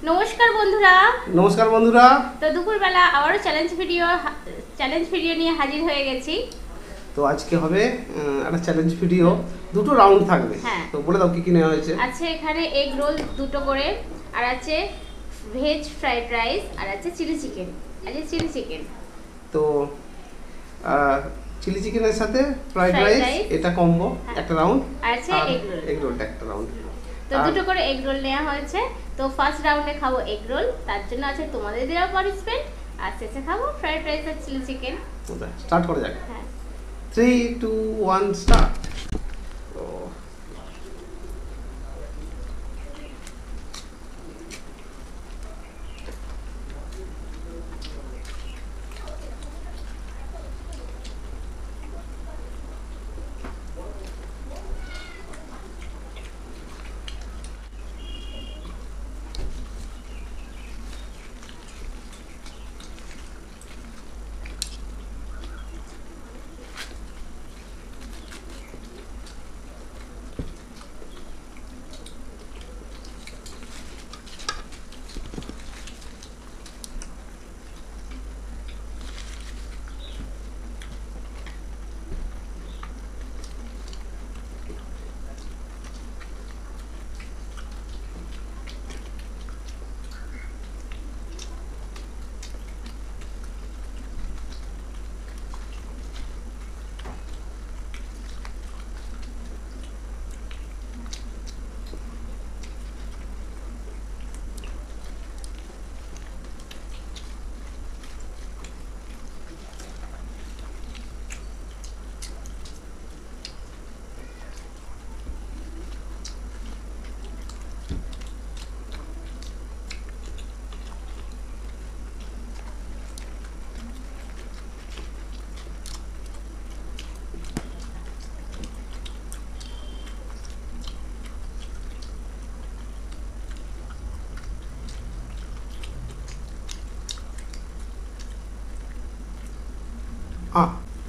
নমস্কার বন্ধুরা। নমস্কার বন্ধুরা। তো দুপুরবেলা আবারও চ্যালেঞ্জ ভিডিও নিয়ে হাজির হয়ে গেছি। তো আজকে হবে একটা চ্যালেঞ্জ ভিডিও, দুটো রাউন্ড থাকবে। হ্যাঁ। তো বলে দাও কি কি নেওয়া হয়েছে। আছে এখানে এগ রোল দুটো করে, আর আছে ভেজ ফ্রাইড রাইস, আর আছে চিলি চিকেন। তো চিলি চিকেনের সাথে ফ্রাইড Fried রাইস rice, এটা কম্বো, হ্যাঁ। একটা রাউন্ড। আর আছে এগ রোলটা একটা রাউন্ড। তো দুটো করে এগ রোল নেওয়া হয়েছে। তো ফার্স্ট রাউন্ডে খাবো এগ রোল, তার জন্য আছে তোমাদের দেওয়া পানিশমেন্ট, আর শেষে খাবো ফ্রাইড রাইস আর চিলি চিকেন। স্টার্ট করা যাক। হ্যাঁ। 3 2 1 স্টার্ট।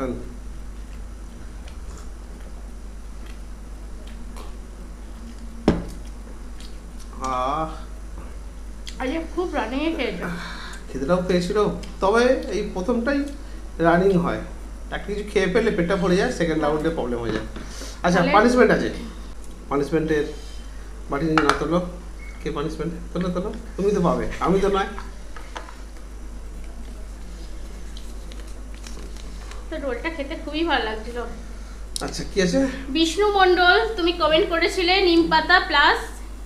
done. আজকে খুব রানিং এ খেয়েছো। খেতেটাও পেয়েছিল, তবে এই প্রথমটাই রানিং হয়। একটা কিছু খেয়ে ফেলে পেটটা ভরে যায়, সেকেন্ড রাউন্ডে প্রবলেম হয়ে যায়। আচ্ছা, পানিশমেন্ট আছে। পানিশমেন্টের বাটি নিয়ে না তোলো। কে পানিশমেন্ট? তোলো। তুমি তো পাবে, আমি তো নয়। তো রোলটা খেতে খুবই ভালো লাগছিল। আচ্ছা, কি আছে? বিষ্ণু মণ্ডল, তুমি কমেন্ট করেছিলে নিম পাতা প্লাস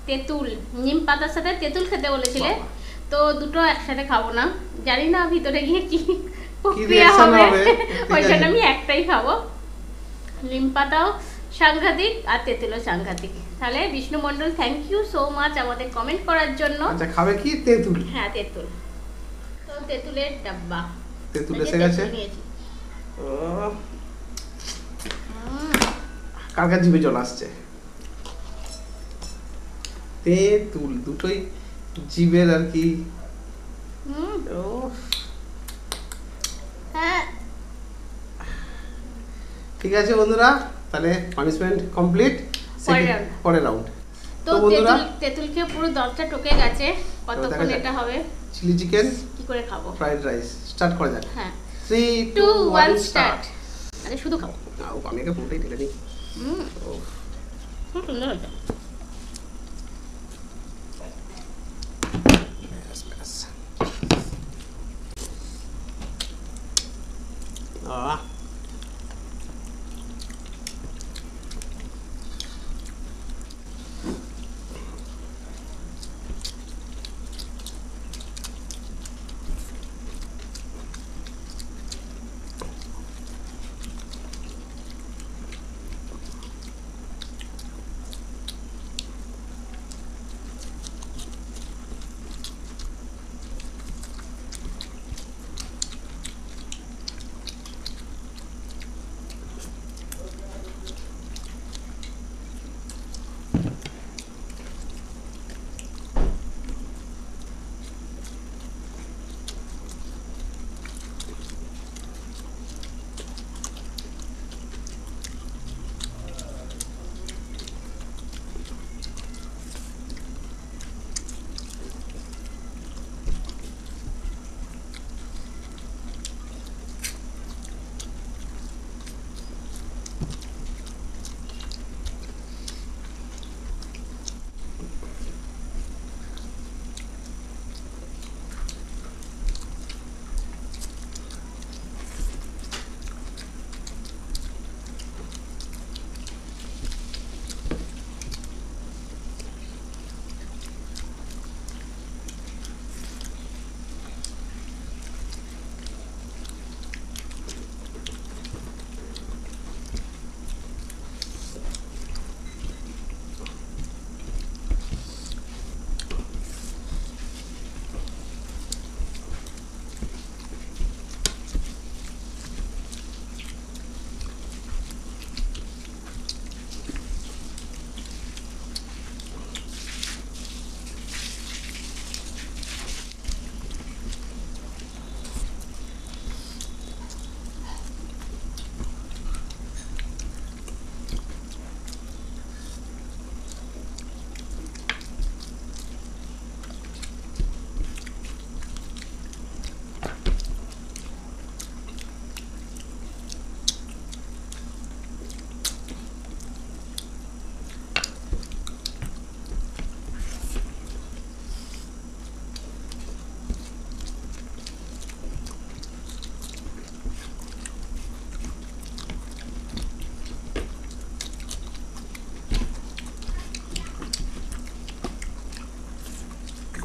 তেঁতুল, নিম পাতার সাথে তেঁতুল খেতে বলেছিলে। তো দুটো একসাথে খাবো না, জানি না ভিতরে গিয়ে কি প্রক্রিয়া হবে, ওই জন্য আমি একটাই খাবো। নিম পাতাও সাংঘাতিক আর তেঁতুলও সাংঘাতিক। তাহলে বিষ্ণু মণ্ডল, থ্যাংক ইউ সো মাচ আমাদের কমেন্ট করার জন্য। আচ্ছা, খাবে কি? তেঁতুল। হ্যাঁ, তেঁতুল। তো তেঁতুলের ডাব্বা, তেঁতুল এসে গেছে। কার কার জিভে জল আসছে? তেঁতুল দুটোই জিভের আর কি। হ্যাঁ, ঠিক আছে বন্ধুরা, তাহলে পানিশমেন্ট কমপ্লিট। পরের রাউন্ড। তো তেঁতুল খেয়ে পুরো দরজা টকে গেছে। কতক্ষণ এটা হবে? চিলি চিকেন কি করে খাবো? ফ্রাইড রাইস স্টার্ট করা যাক। হ্যাঁ, 3 2 1 স্টার্ট। আরে শুধু খাবো। আমি একে পুরোটাই ঢেলে দিই। খুব সুন্দর হয়েছে।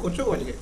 করছো আজকে?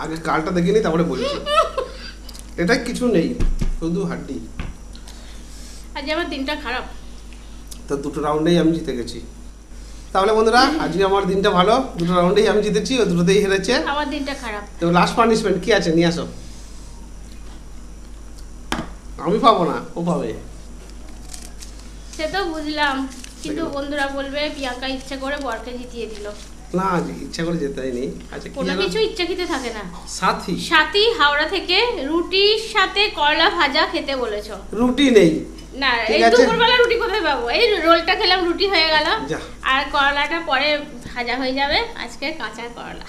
আগে কালটা দেখিনি তারপরে বলছি। এটা কিছু নেই, শুধু হাড্ডি। আজ আমার দিনটা খারাপ। তো দুটো রাউন্ডেই আমি জিতে গেছি। তাহলে বন্ধুরা আজকে আমার দিনটা ভালো, দুটো রাউন্ডেই আমি জিতেছি, ও দুটোতেই হেরেছে। আমার দিনটা খারাপ। তো লাস্ট পানিশমেন্ট কি আছে নিয়ে আসো। আমি পাবো না, ও পাবে। সে তো বুঝলাম, কিন্তু বন্ধুরা বলবে প্রিয়াঙ্কা ইচ্ছা করে বরকে জিতিয়ে দিল। না, ইচ্ছা করে যেতেই নেই। আচ্ছা, কোনো কিছু ইচ্ছাকৃত থাকে না। সাথী হাওড়া থেকে রুটির সাথে করলা ভাজা খেতে বলেছো। রুটি নেই না, এই দুপুরবেলা রুটি কোথায় পাবো? এই রোলটা খেলাম, রুটি হয়ে গেল। আর করলাটা পরে ভাজা হয়ে যাবে। আজকে কাঁচা করলা।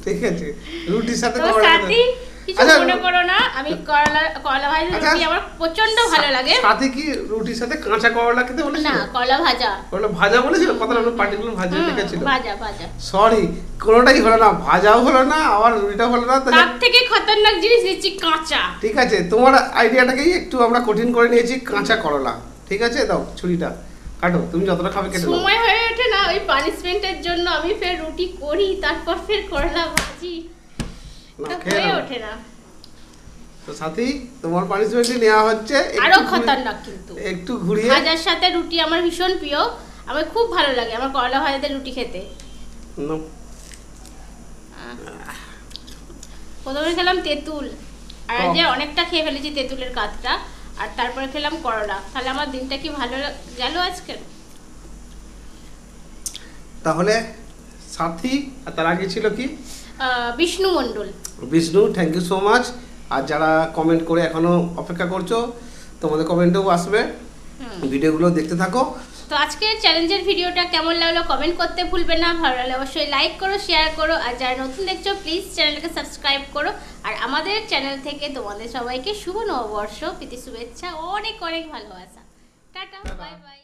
ঠিক আছে, রুটির সাথে সাথী কিছু মনে করো না, আমি করলা ভাজা রুটি আমার প্রচন্ড ভালো লাগে। সাথে কি রুটির সাথে কাঁচা করলা খেতে বলেছিল? না, করলা ভাজা। করলা ভাজা বলেছিল, কথাটা আমরা পার্টিকুলার ভাজা দেখেছিল। ভাজা ভাজা, সরি, কোনোটাই হলো না, ভাজাও হলো না, আবার রুটিটা হলো না। তার থেকে খতরনাক জিনিস দিচ্ছি কাঁচা। ঠিক আছে, তোমার আইডিয়াটাকেই একটু আমরা কঠিন করে নিয়েছি, কাঁচা করলা। ঠিক আছে, দাও ছুরিটা কাটো, তুমি যতটা খাবে কেটে নাও। সময় হয়ে ওঠে না, ওই পানিশমেন্টের জন্য আমি ফের রুটি করি, তারপর ফের করলা ভাজি, হয়ে ওঠে না। তো সাথী, তোমার পানিশমেন্টই নেওয়া হচ্ছে। আরো খতরনাক, কিন্তু একটু ঘুরিয়ে। ভাজার সাথে রুটি আমার ভীষণ প্রিয়, আমার খুব ভালো লাগে আমার করলা ভাজাতে রুটি খেতে। প্রথমে খেলাম তেঁতুল, আর যে অনেকটা খেয়ে ফেলেছি তেঁতুলের কাতটা, আর তারপরে খেলাম করলা। তাহলে আমার দিনটা কি ভালো গেল আজকে? তাহলে সাথী, আর তার আগে ছিল কি? Bishnu Mondal. Bishnu, thank you so much. আর যারা কমেন্ট করে এখনো অপেক্ষা করছো, তোমাদের কমেন্টেও আসবে, ভিডিওগুলো দেখতে থাকো। তো আজকের চ্যালেঞ্জের ভিডিওটা কেমন লাগলো কমেন্ট করতে ভুলবে না। ভালো লাগলে অবশ্যই লাইক করো, শেয়ার করো, আর যারা নতুন দেখছো প্লিজ চ্যানেলটাকে সাবস্ক্রাইব করো। আর আমাদের চ্যানেল থেকে তোমাদের সবাইকে শুভ নববর্ষ, প্রীতি শুভেচ্ছা, অনেক অনেক ভালোবাসা। Tata, bye bye.